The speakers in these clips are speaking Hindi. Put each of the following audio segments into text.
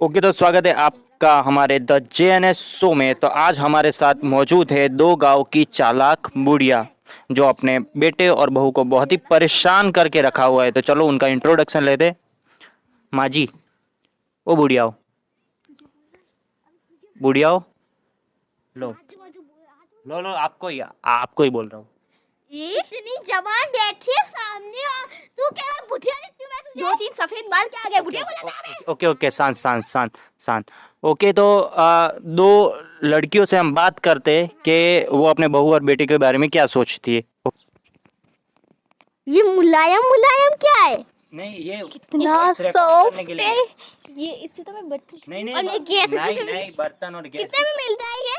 ओके, तो स्वागत है आपका हमारे द जेएनएस शो में। तो आज हमारे साथ मौजूद है दो गांव की चालाक बुढ़िया जो अपने बेटे और बहू को बहुत ही परेशान करके रखा हुआ है। तो चलो उनका इंट्रोडक्शन लेते। माँ जी, ओ बुढ़ियाओ, बुढ़ियाओ, लो लो लो, आपको ही बोल रहा हूँ। इतनी जवान बैठी है सामने और तू कह रहा बुढ़िया नहीं, क्यों मैं दो तीन सफेद बाल के आगे बुढ़िया बोला था। ओके ओके, शांत शांत शांत शांत। ओके, तो दो लड़कियों से हम बात करते कि वो अपने बहू और बेटे के बारे में क्या सोचती है। ये मुलायम मुलायम क्या है? नहीं, ये कितना सॉफ्ट है ये। इससे तो मैं बर्तन नहीं नहीं और ये गैस नहीं, बर्तन और गैस कितने में मिलता है ये?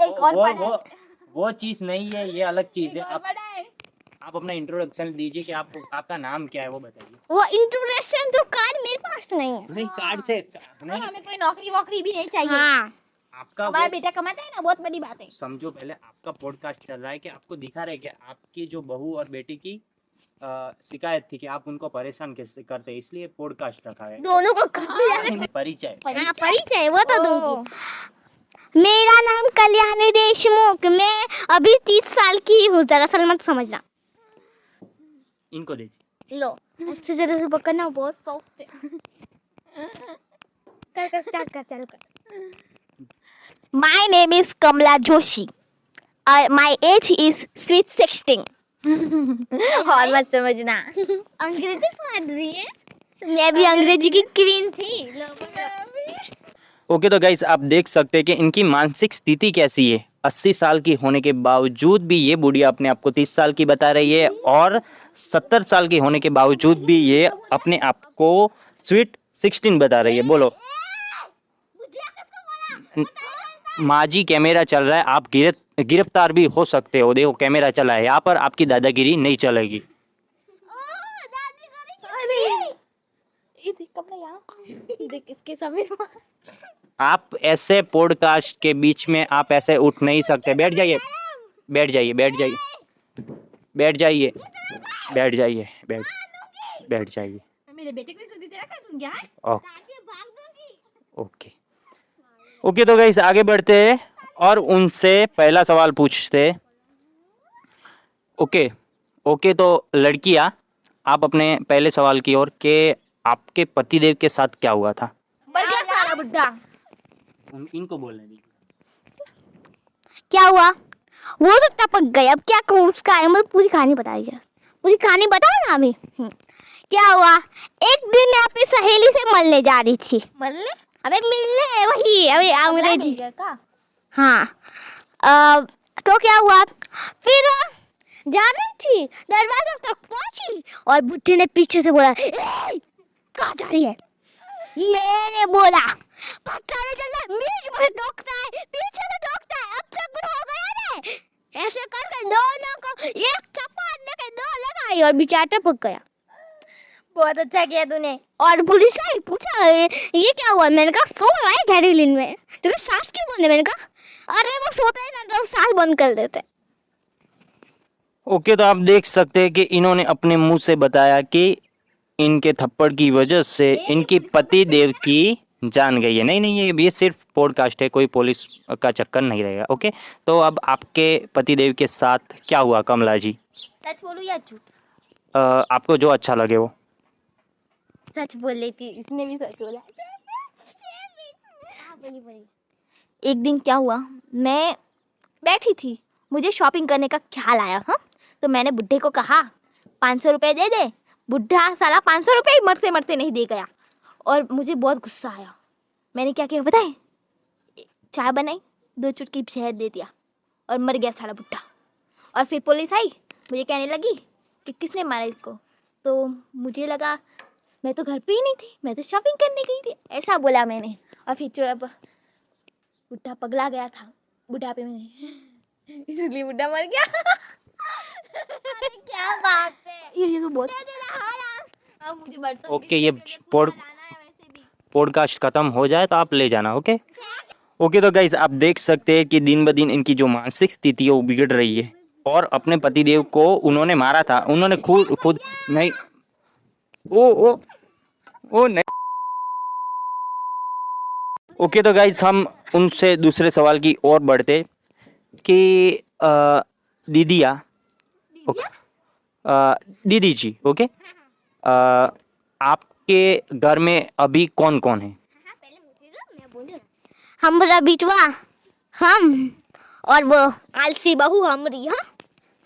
एक और वो चीज नहीं है, ये अलग चीज है। आप अपना इंट्रोडक्शन दीजिए कि आपका नाम क्या है, वो बताइए। वो इंट्रोडक्शन तो कार्ड मेरे पास नहीं है। नहीं, कार्ड से नहीं, हमें कोई नौकरी वोकरी भी नहीं चाहिए। हाँ। आपका हमारा बेटा कमाता है ना, बहुत बड़ी बात है। समझो, पहले आपका पॉडकास्ट चल रहा है कि आपको दिखा रहे कि आपकी जो बहू और बेटी की शिकायत थी कि आप उनको परेशान कैसे करते हैं, इसलिए पॉडकास्ट रखा है। दोनों को परिचय परिचय वो तो दूंगी। मेरा नाम कल्याणी देशमुख, मैं अभी 30 साल की हूँ, दरअसल मत समझना। इनको दे लो, उससे जरा से पकड़ना, बहुत सॉफ्ट है। कर स्टार्ट कर, चल कर। My name is Kamala Joshi. My age is sweet 16. और मत समझना। अंग्रेजी पढ़ रही है? मैं भी अंग्रेजी की क्वीन थी। ओके, तो गाइस आप देख सकते हैं कि इनकी मानसिक स्थिति कैसी है। 80 साल की होने के बावजूद भी ये बुढ़िया अपने आप को 30 साल की बता रही है और 70 साल की होने के बावजूद भी ये अपने आप को स्वीट 16 बता रही है। बोलो माँ जी, कैमरा चल रहा है, आप गिरफ्तार भी हो सकते हो। देखो कैमरा चला है, यहाँ पर आपकी दादागिरी नहीं चलेगी। आप ऐसे पॉडकास्ट के बीच में आप ऐसे उठ नहीं सकते। बैठ जाइए, बैठ जाइए, बैठ जाइए, बैठ जाइए, बैठ जाइए, बैठ जाइए। मेरे बेटे को सुन गया है? ओके ओके, तो गाइस आगे बढ़ते हैं और उनसे पहला सवाल पूछते। ओके ओके, तो लड़कियां, आप अपने पहले सवाल की ओर के आपके पतिदेव के साथ क्या हुआ था? बढ़िया सारा बुड्ढा। इनको बोलने दीजिए। क्या हुआ? वो तो टपक गई, अब क्या कहूँ उसका? मतलब पूरी कहानी बताइए, पूरी कहानी बताओ ना अभी। क्या हुआ? एक दिन मैं अपनी सहेली से मिलने जा रही थी। मिलने? अबे मिलने, वही अभी अंग्रेजी का। हाँ, तो क्या हुआ? फिर जा रही थी, दरवाजे तक पहुंची और बुड्ढे ने पीछे से बोला, कहाँ जा रही है? मैंने बोला पता नहीं चलता, मीट पर टोकता है, पीछे से टोकता है, अब तक हो गया ना। ऐसे करके दोनों को एक चप्पल लेके दो लगाई और बेचारा टपक गया। बहुत अच्छा किया तूने। और पुलिस आई, पूछा ये क्या हुआ? मैंने कहा सो रहा है गैरेलिन में। तो सांस क्यों बंद है? मैंने कहा अरे वो सोता है ना, तो सांस बंद कर देते। ओके, तो आप देख सकते हैं कि इन्होंने अपने मुंह से बताया कि इनके थप्पड़ की वजह से इनकी पति देव की जान गई है। नहीं, ये सिर्फ पॉडकास्ट है, कोई पुलिस का चक्कर नहीं रहेगा। ओके, तो अब आपके पति देव के साथ क्या हुआ कमला जी? सच बोलूं या झूठ? आपको जो अच्छा लगे वो। सच बोल रही थी, इसने भी सच बोला। एक दिन क्या हुआ, मैं बैठी थी, मुझे शॉपिंग करने का ख्याल आया। हाँ, तो मैंने बुड्ढे को कहा 500 रुपए दे दे। बुड्ढा साला 500 रुपए ही मरते मरते नहीं दे गया और मुझे बहुत गुस्सा आया। मैंने क्या किया बताए? चाय बनाई, 2 चुटकी शहद दे दिया और मर गया साला बुड्ढा। और फिर पुलिस आई, मुझे कहने लगी कि किसने मारा इसको। तो मुझे लगा मैं तो घर पे ही नहीं थी, मैं तो शॉपिंग करने गई थी, ऐसा बोला मैंने। और फिर जब बुड्ढा पगला गया था बुढ़ापे में, इसलिए बुड्ढा मर गया। अरे क्या बात है, ये तो बहुत। अब मुझे बर्तन ओके, ये पॉडकास्ट खत्म हो जाए तो आप ले जाना। ओके ओके, तो गाइस आप देख सकते हैं कि दिन ब दिन इनकी जो मानसिक स्थिति है वो बिगड़ रही है और अपने पतिदेव को उन्होंने मारा था। उन्होंने खुद नहीं, ओ नहीं, ओके तो गाइस हम उनसे दूसरे सवाल की ओर बढ़ते कि दीदिया ओके दीदी जी ओके आपके घर में अभी कौन कौन है? हमारा बिटवा, हम और वो आलसी बहू हमारी। हाँ,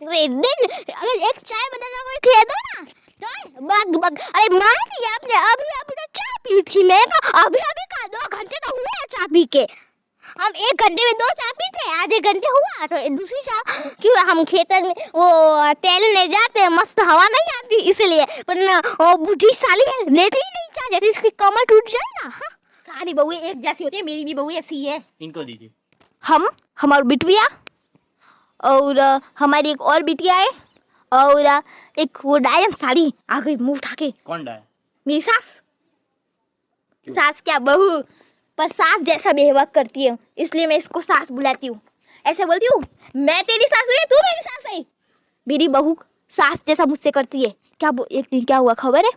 तो एक दिन अगर एक चाय बनाना कोई कह दो ना, चाय बग बग, अरे मार दिया आपने। अभी अभी तो चाय पी थी मैं, अभी अभी का 2 घंटे तो हुए चाय पी के। हम 1 घंटे में 2 चाय पीते, आधे घंटे हुआ तो दूसरी चाय। क्यों, हम खेतन में वो टहलने जाते हैं, मस्त हवा नहीं आती इसलिए। वरना वो बूढ़ी साली है, लेती ही नहीं चाय, जैसे इसकी कमर टूट जाए ना। हाँ, सारी बहू एक जैसी होती है, मेरी भी बहू ऐसी है। इनको दीजिए। हमारी बिटिया और हमारी एक और बिटिया है, और एक वो डायन साड़ी आ गई मुंह उठा के। कौन डाया? मेरी सास। क्यों? सास क्या बहू, पर सास जैसा बिहेव करती है, इसलिए मैं इसको सास बुलाती हूँ। ऐसे बोलती हूँ, मैं तेरी सास हुई, तू मेरी सास है। मेरी बहू सास जैसा मुझसे करती है। एक दिन क्या हुआ खबर है?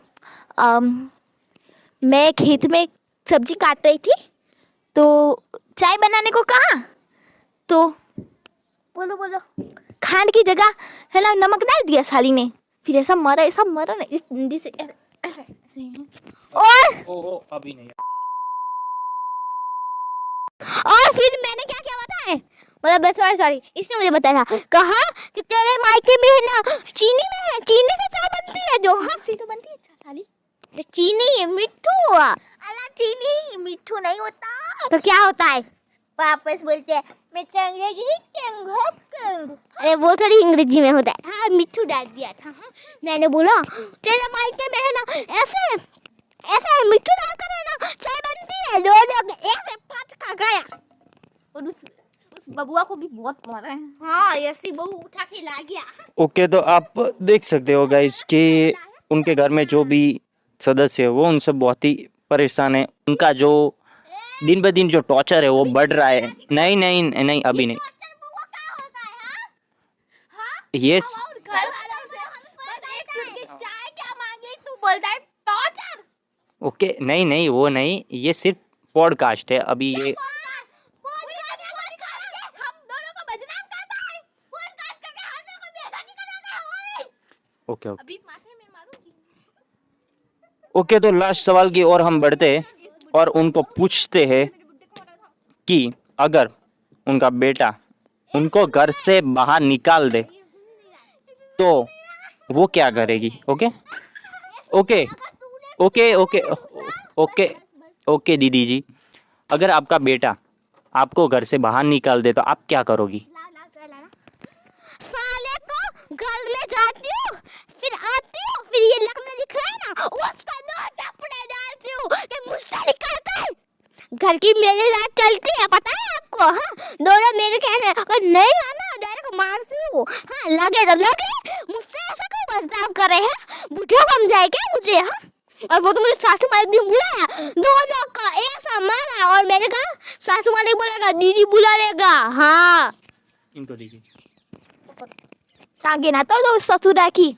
मैं खेत में सब्जी काट रही थी, तो चाय बनाने को कहा, तो बोलो खांड की जगह है ना नमक डाल दिया साली ने। फिर ऐसा मरा ना, इस डंडी से ऐसे। अभी नहीं। और फिर मैंने क्या क्या बताया, मतलब सॉरी, इसने मुझे बताया था, कहा कि तेरे मायके में है ना चीनी में है, चीनी में चाय बनती है जो। हाँ, सी तो बनती है साली, चीनी मिट्ठू। अला चीनी मिट्ठू नहीं होता, तो क्या होता है? वापस बोलते हैं मिट्ठू अंग्रेजी अरे वो थोड़ी अंग्रेजी में होता है। हाँ, मिट्ठू डाल दिया था। हाँ, मैंने बोला तेरे मायके में है ना ऐसे ऐसे मिट्ठू डालकर है ना चाय बनती है, लोग एक से पाँच खा गया। और उस बबुआ को भी बहुत मारा है। हाँ, ऐसी बहू उठा के ला गया। ओके तो आप देख सकते हो गाइस कि उनके घर में जो भी सदस्य है वो उनसे बहुत ही परेशान है। उनका जो दिन ब दिन जो टॉर्चर है वो बढ़ रहा है। नहीं अभी नहीं। ये घर वालों से बस एक चुटकी चाय क्या मांगी, तू बोलता है टॉर्चर। ओके नहीं वो नहीं, ये सिर्फ पॉडकास्ट है अभी। ये हम दोनों को बदनाम करता है, पॉडकास्ट करके हमें को बेइज्जती कराता है। ओके अभी माथे में मारूंगी। ओके तो लास्ट सवाल की ओर हम बढ़ते हैं और उनको पूछते हैं कि अगर उनका बेटा उनको घर से बाहर निकाल दे तो वो क्या करेगी? ओके दीदी जी, अगर आपका बेटा आपको घर से बाहर निकाल दे तो आप क्या करोगी? साले को घर में जाती हूँ, फिर आती हूँ, फिर ये लकड़ा दिख रहा है ना, उसका 2 टपड़े डालती हूँ कि मुझसे निकलता है। घर की मेरी रात चलती है, पता है आपको। हाँ, दोनों मेरे कहने, अगर नहीं आना डायरेक्ट मारती हूँ। हाँ, लगे तो लगे, मुझसे ऐसा क्यों बर्ताव करे हैं, बुढ़िया समझाए क्या मुझे? हाँ, और वो तो मुझे सासू माँ भी बुलाया, दोनों का एक सा मारा, और मैंने कहा सासू माँ नहीं बोलेगा, दीदी बुला लेगा। हाँ, इनको दीजिए। टांगे ना तोड़ दो ससुरा की,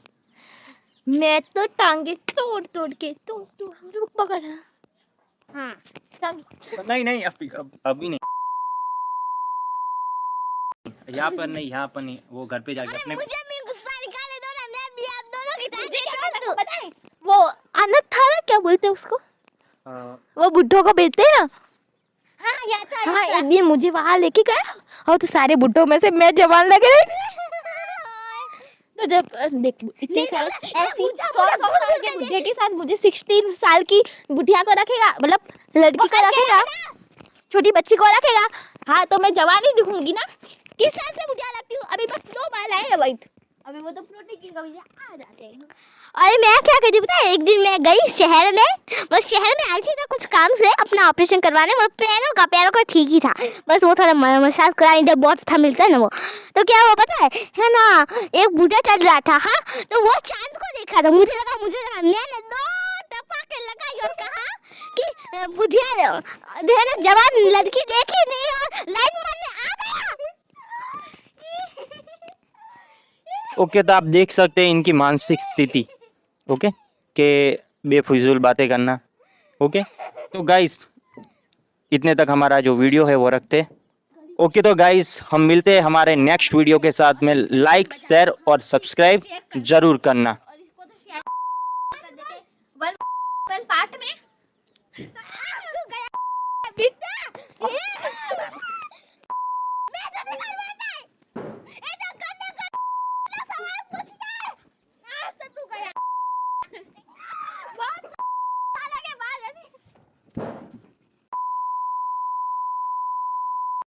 मैं तो टांगे तोड़ के तो रुक पकड़। हाँ, टांगे नहीं अभी नहीं, यहाँ पर नहीं, वो घर पे जाके अपने मुझे भी गुस्सा निकाले दो ना, मैं भी आप दोनों की टांगे क्या तोड़ दूं। पता है वो अनाथ था ना, क्या बोलते हैं उसको, अ, वो बुड्ढों को बेचते हैं ना। हाँ, याद था, हाँ, एक दिन मुझे वहां लेके गया, और तो सारे बुड्ढों में से मैं जवान लग रही थी। तो जब देख इतने साल ऐसी 100 साल के बुढ़िया के साथ मुझे 16 साल की बुढ़िया को रखेगा, मतलब लड़की को रखेगा, छोटी बच्ची को रखेगा। हाँ, तो मैं जवान ही दिखूंगी ना। किस साल से बुढ़िया लगती हूँ, अभी बस 2 बाल आए हैं वाइट, अभी वो तो प्रोटीन की कमी से आ जाते हैं। अरे मैं क्या करती पता है, एक दिन मैं गई शहर में, बस शहर में आई थी तो कुछ काम से अपना ऑपरेशन करवाने, वो पैरों का ठीक ही था, बस वो थोड़ा मसाज कराने जब बहुत अच्छा मिलता है ना वो। तो क्या हुआ पता है ना, एक बूढ़ा चल रहा था। हाँ, तो वो चांद को देखा था, मुझे लगा मैंने 2 टपाके लगाई और कहा कि बुढ़िया है ना जवान लड़की देखी नहीं और लाइन मारने आ गया। ओके तो आप देख सकते हैं इनकी मानसिक स्थिति। ओके के बेफिजूल बातें करना। ओके तो गाइस इतने तक हमारा जो वीडियो है वो रखते। ओके तो गाइस हम मिलते हैं हमारे नेक्स्ट वीडियो के साथ में। लाइक शेयर और सब्सक्राइब जरूर करना। और इसको तो शेयर कर देते वन पार्ट में। मैं तो नहीं करवाता।